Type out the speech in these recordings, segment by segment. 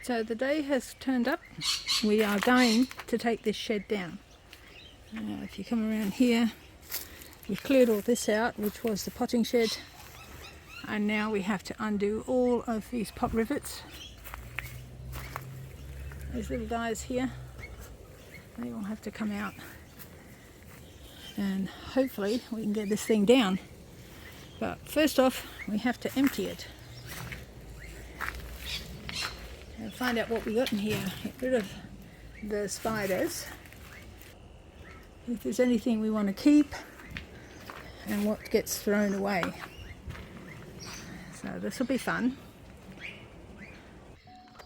So the day has turned up. We are going to take this shed down. If you come around here, we've cleared all this out, which was the potting shed, and now we have to undo all of these pot rivets. These little guys here, they all have to come out, and hopefully we can get this thing down. But first off, we have to empty it and find out what we got in here. Get rid of the spiders, if there's anything we want to keep, and what gets thrown away. So this will be fun.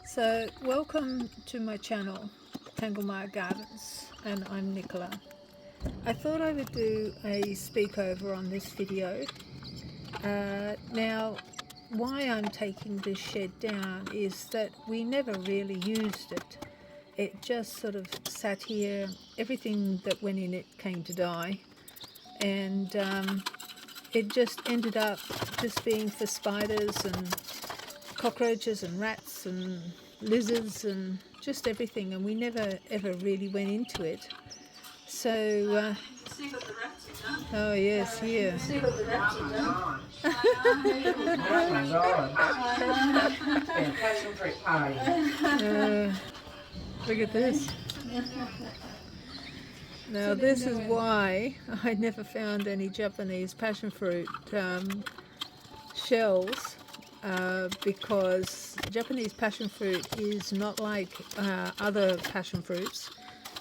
So welcome to my channel, Tanglemire Gardens, and I'm Nicola. I thought I would do a speakover on this video. Now, why I'm taking this shed down is that we never really used it. It just sort of sat here. Everything that went in it came to die, and it just ended up just being for spiders and cockroaches and rats and lizards and just everything, and we never ever really went into it. So See what the rats have done. oh yes, here. See what the rats have done. Passion fruit pie. Look at this. Now this is why I never found any Japanese passion fruit shells, because Japanese passion fruit is not like other passion fruits.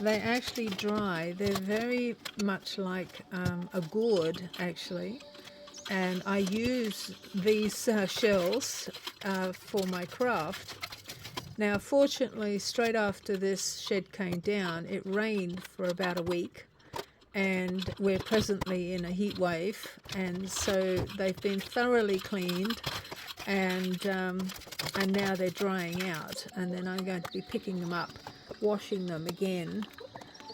They actually dry. They're very much like a gourd, actually, and I use these shells for my craft. Now, fortunately, straight after this shed came down, it rained for about a week, and we're presently in a heat wave, and so they've been thoroughly cleaned, and now they're drying out, and then I'm going to be picking them up, washing them again,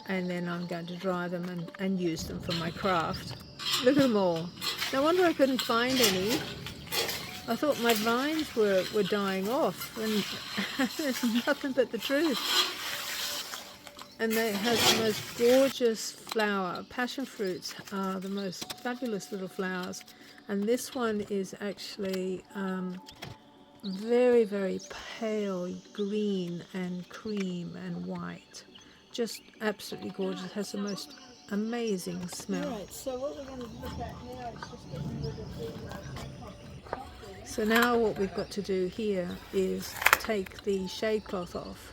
and then I'm going to dry them and use them for my craft. Look at them all. No wonder I couldn't find any. I thought my vines were dying off, and there's nothing but the truth. And they have the most gorgeous flower. Passion fruits are the most fabulous little flowers, and this one is actually very, very pale green and cream and white. Just absolutely gorgeous. It has the most amazing smell. Right, so what we're going to look at now is just getting rid of the So now what we've got to do here is take the shade cloth off.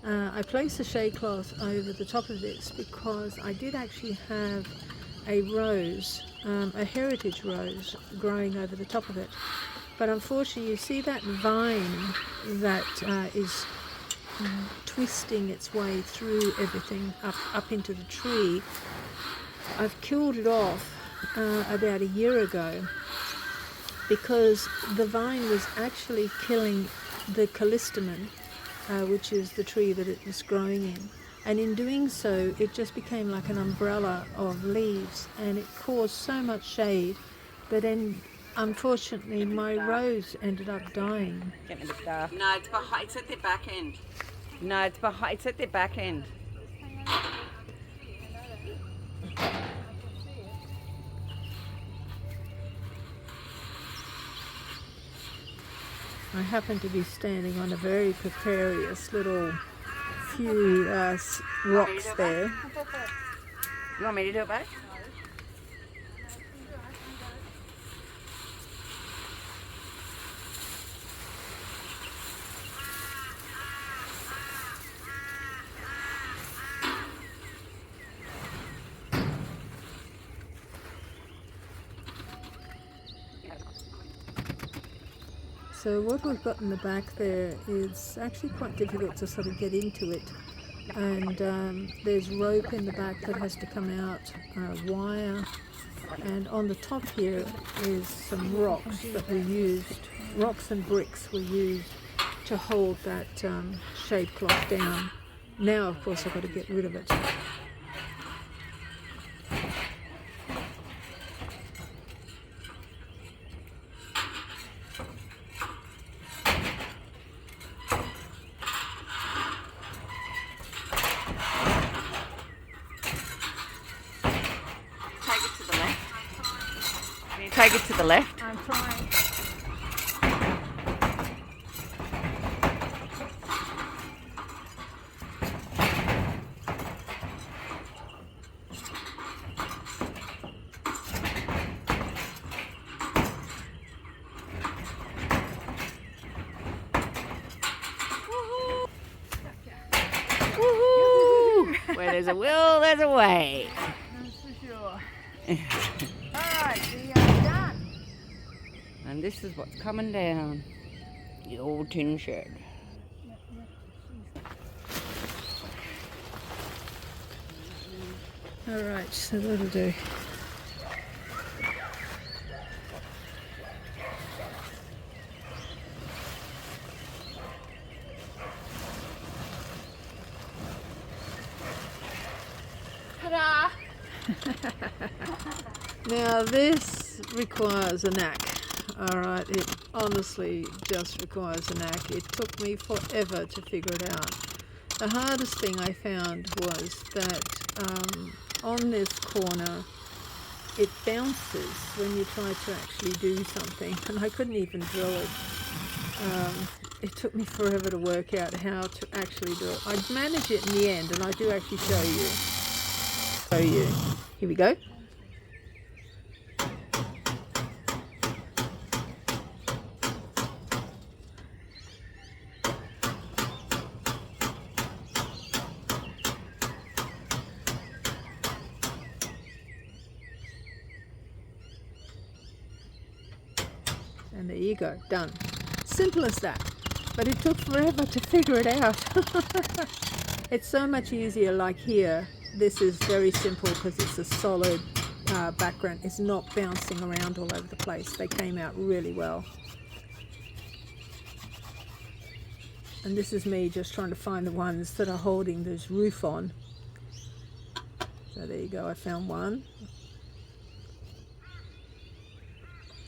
I placed the shade cloth over the top of this because I did actually have a rose, a heritage rose, growing over the top of it. But unfortunately, you see that vine that is twisting its way through everything up into the tree. I've killed it off about a year ago, because the vine was actually killing the callistemon, which is the tree that it was growing in. And in doing so, it just became like an umbrella of leaves, and it caused so much shade that unfortunately my rose ended up dying. No, it's at the back end. No, it's at the back end. I happen to be standing on a very precarious little few rocks there. You want me to do it back? So what we've got in the back there is actually quite difficult to sort of get into it, and there's rope in the back that has to come out, wire, and on the top here is some rocks that were used, rocks and bricks were used to hold that shade cloth down. Now of course I've got to get rid of it. take it to the left. I'm trying. Woohoo! Where there's a will, there's a way. That's for sure. Alright, we are done. And this is what's coming down. The old tin shed. Alright, so that'll do. Ta-da! Now this requires a knack. Alright, it honestly just requires a knack. It took me forever to figure it out. The hardest thing I found was that on this corner it bounces when you try to actually do something, and I couldn't even drill it. It took me forever to work out how to actually do it. I'd manage it in the end, and I do actually show you. Here we go. And there you go, done. Simple as that. But it took forever to figure it out. It's so much easier, like here. This is very simple because it's a solid background. It's not bouncing around all over the place. They came out really well. And this is me just trying to find the ones that are holding this roof on. So there you go, I found one.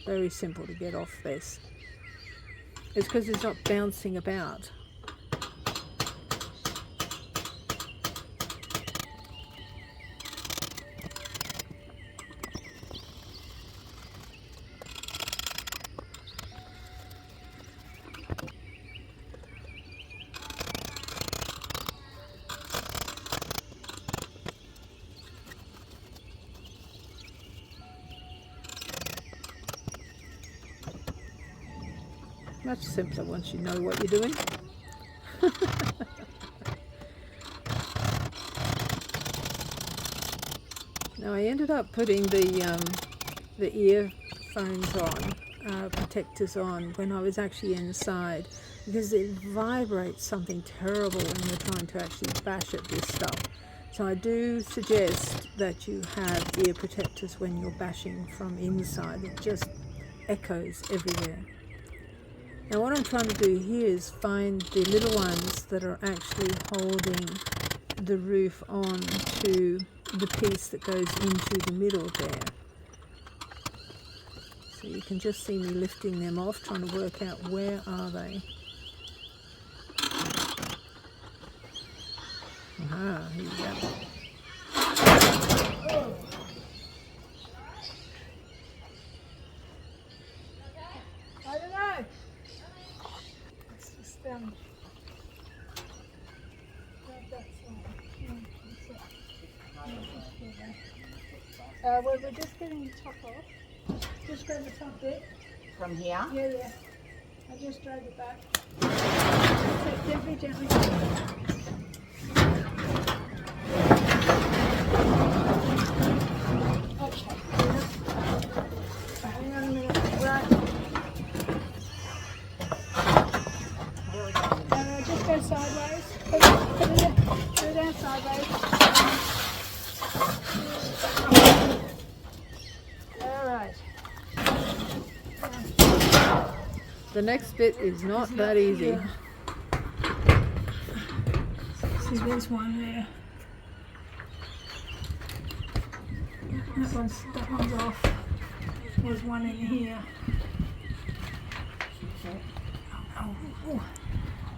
Very simple to get off this. It's because it's not bouncing about. Much simpler once you know what you're doing. Now I ended up putting the earphones on, protectors on, when I was actually inside, because it vibrates something terrible when you're trying to actually bash at this stuff. So I do suggest that you have ear protectors when you're bashing from inside. It just echoes everywhere. Now what I'm trying to do here is find the little ones that are actually holding the roof on to the piece that goes into the middle there. So you can just see me lifting them off, trying to work out where are they. Aha, here we go. I don't know. It's just grab that side. Well, we're just getting the top off. Just grab the top bit. From here? Yeah. I just drag it back. Gently, gently. Okay. Hang on a minute. Right. Just go sideways. Put it down sideways. All right. The next bit is not that easy. See, there's one there. That one's off. There's one in here.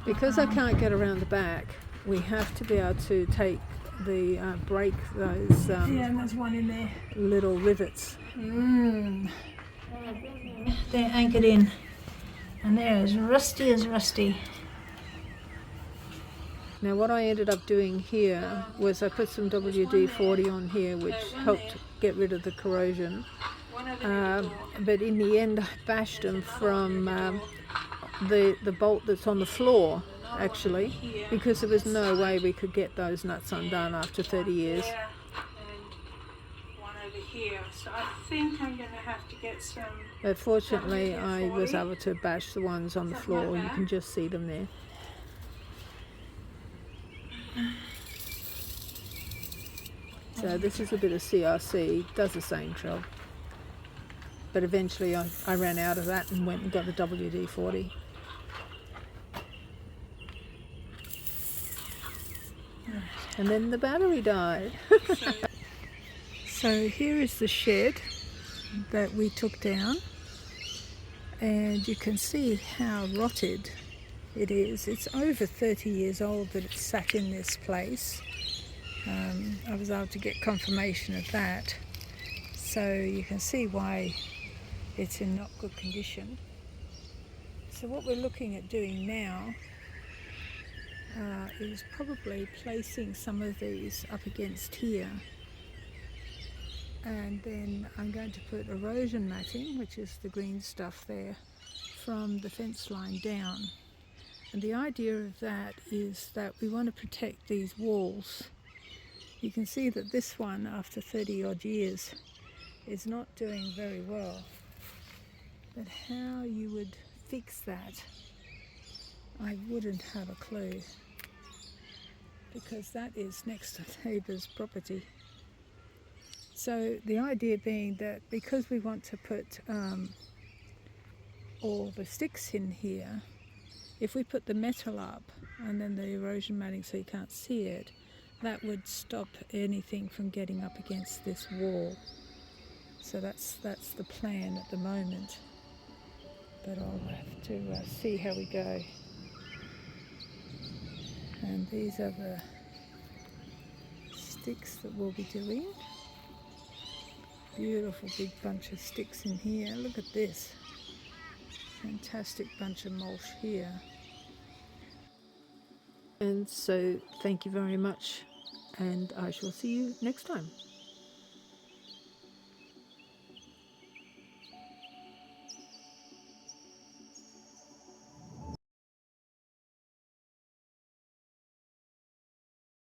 Because I can't get around the back, we have to be able to take the break those yeah, and there's one in there. little rivets. they're anchored in, and they're as rusty as rusty. Now what I ended up doing here was I put some WD-40 on here, which helped get rid of the corrosion. But in the end I bashed them from the bolt that's on the floor, actually, because there was no way we could get those nuts undone after 30 years. There, and one over here. So I think I'm going to have to get some. But fortunately I was WD-40. able to bash the ones on the Something like floor. You that. can just see them there. So this is a bit of CRC, does the same job. But eventually I ran out of that and went and got the WD-40. And then the battery died. So here is the shed that we took down, and you can see how rotted it is. It's over 30 years old that it's sat in this place. I was able to get confirmation of that, so you can see why it's in not good condition. So what we're looking at doing now is probably placing some of these up against here, and then I'm going to put erosion matting, which is the green stuff there, from the fence line down. And the idea of that is that we want to protect these walls. You can see that this one, after 30 odd years, is not doing very well. But how you would fix that, I wouldn't have a clue, because that is next to neighbour's property. So the idea being that because we want to put all the sticks in here, if we put the metal up and then the erosion matting so you can't see it, that would stop anything from getting up against this wall. So that's the plan at the moment. But I'll have to see how we go. And these are the sticks that we'll be doing. Beautiful big bunch of sticks in here. Look at this. Fantastic bunch of mulch here. And so thank you very much, and I shall see you next time.